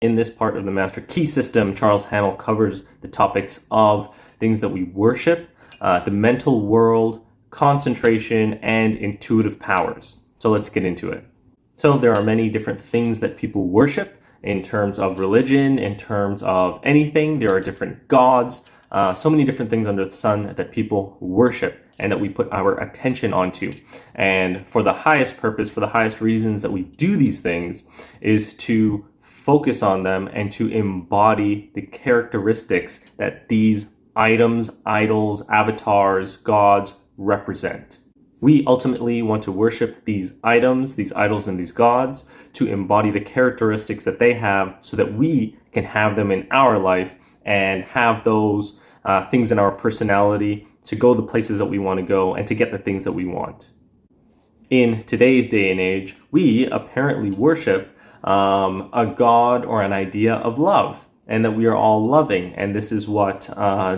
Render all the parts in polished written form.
In this part of the Master Key System, Charles Haanel covers the topics of things that we worship, the mental world, concentration, and intuitive powers. So let's get into it. So there are many different things that people worship in terms of religion, in terms of anything. There are different gods, so many different things under the sun that people worship and that we put our attention onto. And for the highest purpose, for the highest reasons that we do these things is to focus on them and to embody the characteristics that these items, idols, avatars, gods represent. We ultimately want to worship these items, these idols, and these gods to embody the characteristics that they have so that we can have them in our life and have those things in our personality to go the places that we want to go and to get the things that we want. In today's day and age, we apparently worship a god or an idea of love, and that we are all loving. And this is what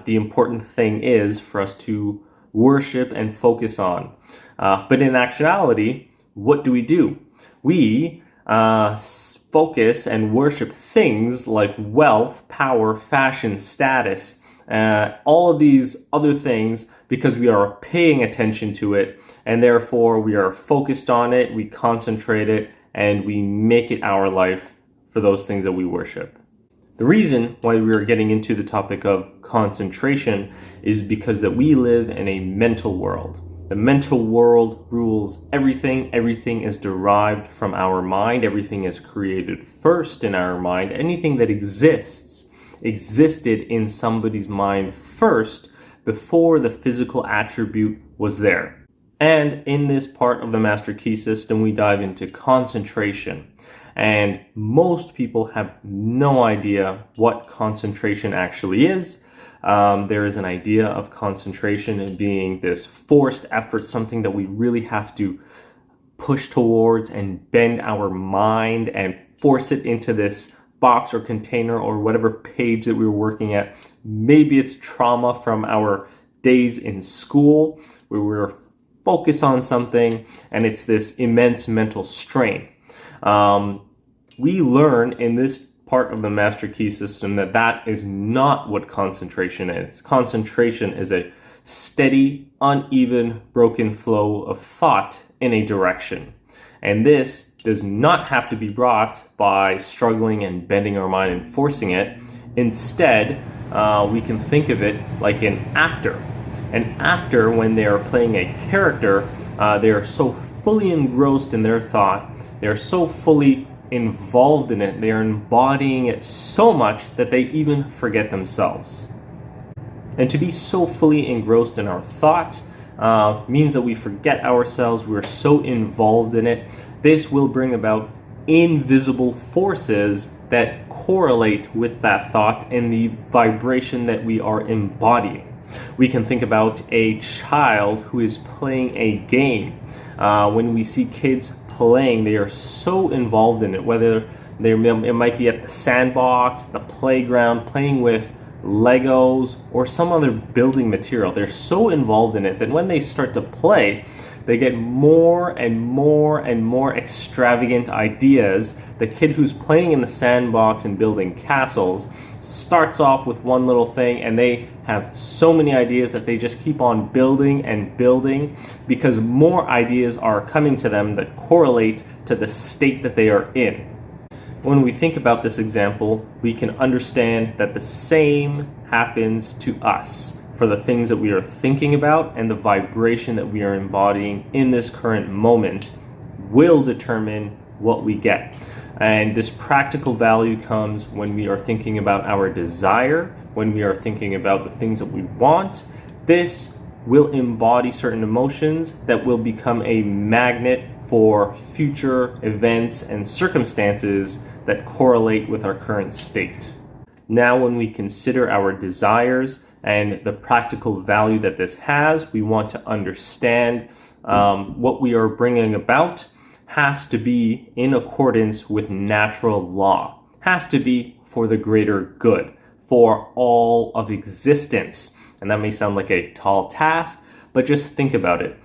the important thing is for us to worship and focus on. But in actuality, what do? We focus and worship things like wealth, power, fashion, status, all of these other things because we are paying attention to it, and therefore we are focused on it, we concentrate it, and we make it our life for those things that we worship. The reason why we are getting into the topic of concentration is because that we live in a mental world. The mental world rules everything. Everything is derived from our mind. Everything is created first in our mind. Anything that existed in somebody's mind first before the physical attribute was there. And in this part of the Master Key System, we dive into concentration. And most people have no idea what concentration actually is. There is an idea of concentration as being this forced effort, something that we really have to push towards and bend our mind and force it into this box or container or whatever page that we were working at. Maybe it's trauma from our days in school where we were focused on something and it's this immense mental strain. We learn in this part of the Master Key System that is not what concentration is. Concentration is a steady, uneven, broken flow of thought in a direction. And this does not have to be brought by struggling and bending our mind and forcing it. Instead, we can think of it like an actor. An actor, when they are playing a character, they are so fully engrossed in their thought, they are so fully involved in it, they are embodying it so much that they even forget themselves. And to be so fully engrossed in our thought means that we forget ourselves. We're so involved in it. This will bring about invisible forces that correlate with that thought and the vibration that we are embodying. We can think about a child who is playing a game. When we see kids playing, they are so involved in it, whether it might be at the sandbox, the playground, playing with Legos or some other building material. They're so involved in it that when they start to play, they get more and more and more extravagant ideas. The kid who's playing in the sandbox and building castles starts off with one little thing, and they have so many ideas that they just keep on building and building because more ideas are coming to them that correlate to the state that they are in. When we think about this example, we can understand that the same happens to us for the things that we are thinking about, and the vibration that we are embodying in this current moment will determine what we get. And this practical value comes when we are thinking about our desire, when we are thinking about the things that we want. This will embody certain emotions that will become a magnet for future events and circumstances that correlate with our current state. Now, when we consider our desires and the practical value that this has, we want to understand what we are bringing about has to be in accordance with natural law, has to be for the greater good, for all of existence. And that may sound like a tall task, but just think about it.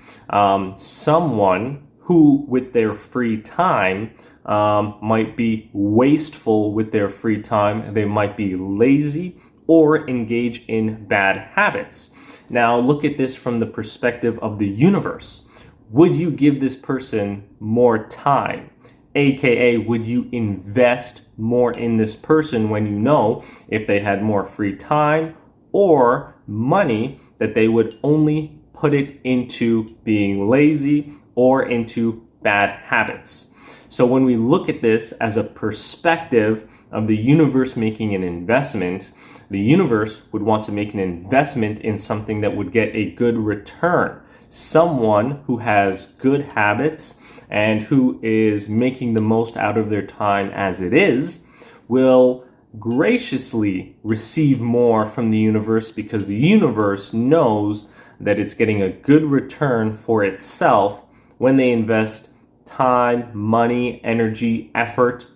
Someone who, with their free time, might be wasteful with their free time. They might be lazy or engage in bad habits. Now, look at this from the perspective of the universe. Would you give this person more time? AKA, would you invest more in this person when you know if they had more free time or money that they would only put it into being lazy or into bad habits? So when we look at this as a perspective of the universe making an investment, the universe would want to make an investment in something that would get a good return. Someone who has good habits and who is making the most out of their time as it is will graciously receive more from the universe, because the universe knows that it's getting a good return for itself when they invest time, money, energy, effort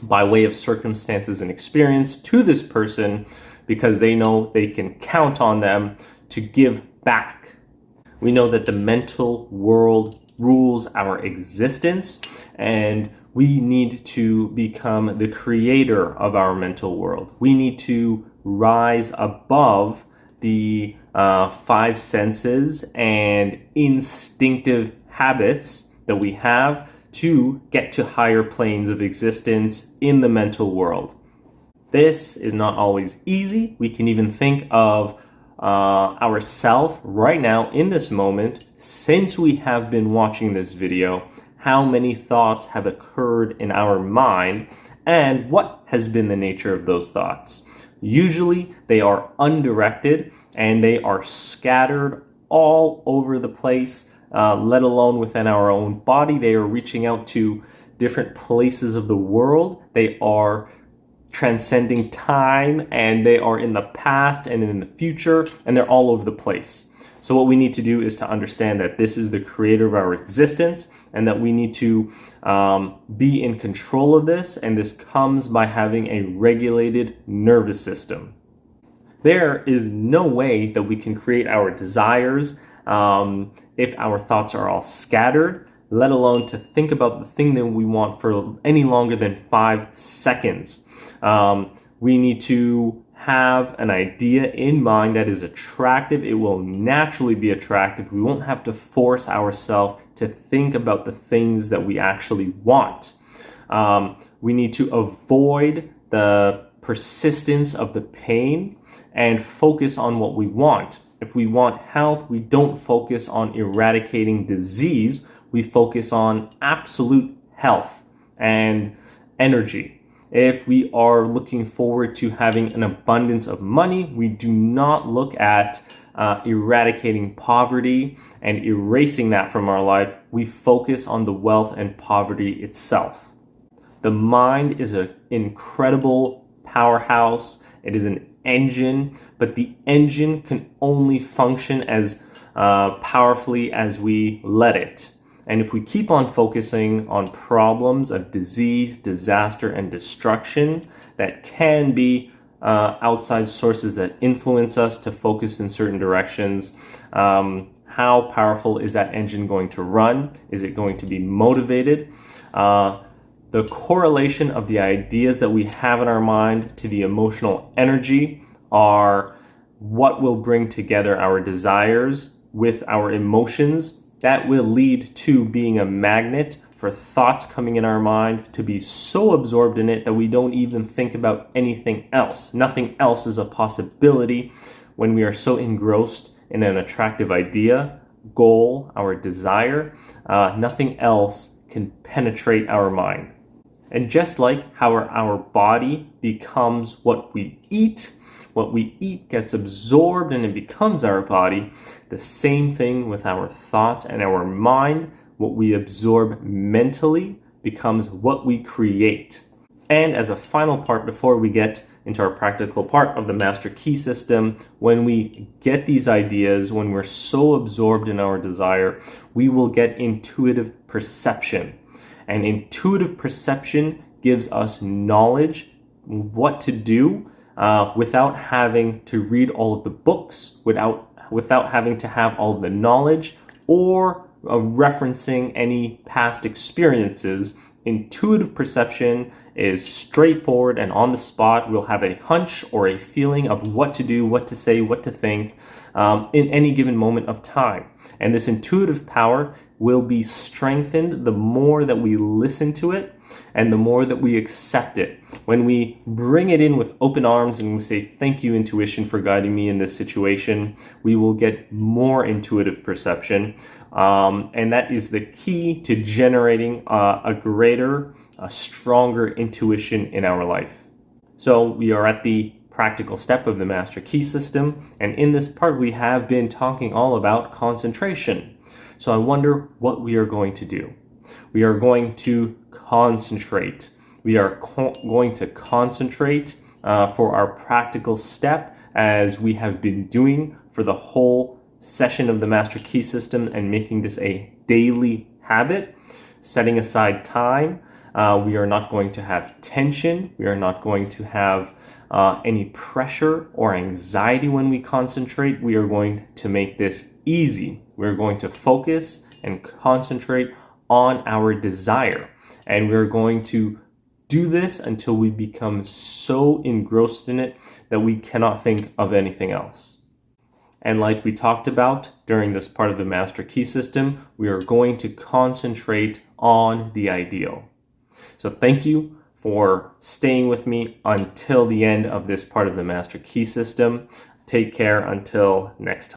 by way of circumstances and experience to this person, because they know they can count on them to give back. We know that the mental world rules our existence, and we need to become the creator of our mental world. We need to rise above the five senses and instinctive habits that we have to get to higher planes of existence in the mental world. This is not always easy. We can even think of ourselves right now in this moment, since we have been watching this video, how many thoughts have occurred in our mind and what has been the nature of those thoughts. Usually they are undirected and they are scattered all over the place, let alone within our own body. They are reaching out to different places of the world. They are transcending time, and they are in the past and in the future, and they're all over the place. So what we need to do is to understand that this is the creator of our existence, and that we need to be in control of this, and this comes by having a regulated nervous system. There is no way that we can create our desires if our thoughts are all scattered, let alone to think about the thing that we want for any longer than 5 seconds. We need to have an idea in mind that is attractive. It will naturally be attractive. We won't have to force ourselves to think about the things that we actually want. We need to avoid the persistence of the pain and focus on what we want. If we want health, we don't focus on eradicating disease. We focus on absolute health and energy. If we are looking forward to having an abundance of money, we do not look at eradicating poverty and erasing that from our life. We focus on the wealth and poverty itself. The mind is an incredible powerhouse. It is an engine, but the engine can only function as powerfully as we let it. And if we keep on focusing on problems of disease, disaster, and destruction that can be outside sources that influence us to focus in certain directions, how powerful is that engine going to run? Is it going to be motivated? The correlation of the ideas that we have in our mind to the emotional energy are what will bring together our desires with our emotions. That will lead to being a magnet for thoughts coming in our mind, to be so absorbed in it that we don't even think about anything else. Nothing else is a possibility when we are so engrossed in an attractive idea, goal, our desire. Nothing else can penetrate our mind. And just like how our body becomes what we eat gets absorbed and it becomes our body, the same thing with our thoughts and our mind. What we absorb mentally becomes what we create. And as a final part, before we get into our practical part of the master key system, when we get these ideas, when we're so absorbed in our desire, we will get intuitive perception. And intuitive perception gives us knowledge, what to do, without having to read all of the books, without having to have all of the knowledge, or referencing any past experiences intuitive perception is straightforward and on the spot. We'll have a hunch or a feeling of what to do, what to say, what to think in any given moment of time. And this intuitive power will be strengthened the more that we listen to it and the more that we accept it. When we bring it in with open arms and we say, thank you, intuition, for guiding me in this situation, we will get more intuitive perception. And that is the key to generating a greater, a stronger intuition in our life. So we are at the practical step of the Master Key System. And in this part, we have been talking all about concentration. So I wonder what we are going to do. We are going to concentrate. We are going to concentrate for our practical step, as we have been doing for the whole session of the Master Key System, and making this a daily habit, setting aside time. We are not going to have tension. We are not going to have any pressure or anxiety when we concentrate. We are going to make this easy. We're going to focus and concentrate on our desire. And we're going to do this until we become so engrossed in it that we cannot think of anything else. And like we talked about during this part of the Master Key System, we are going to concentrate on the ideal. So thank you for staying with me until the end of this part of the Master Key System. Take care until next time.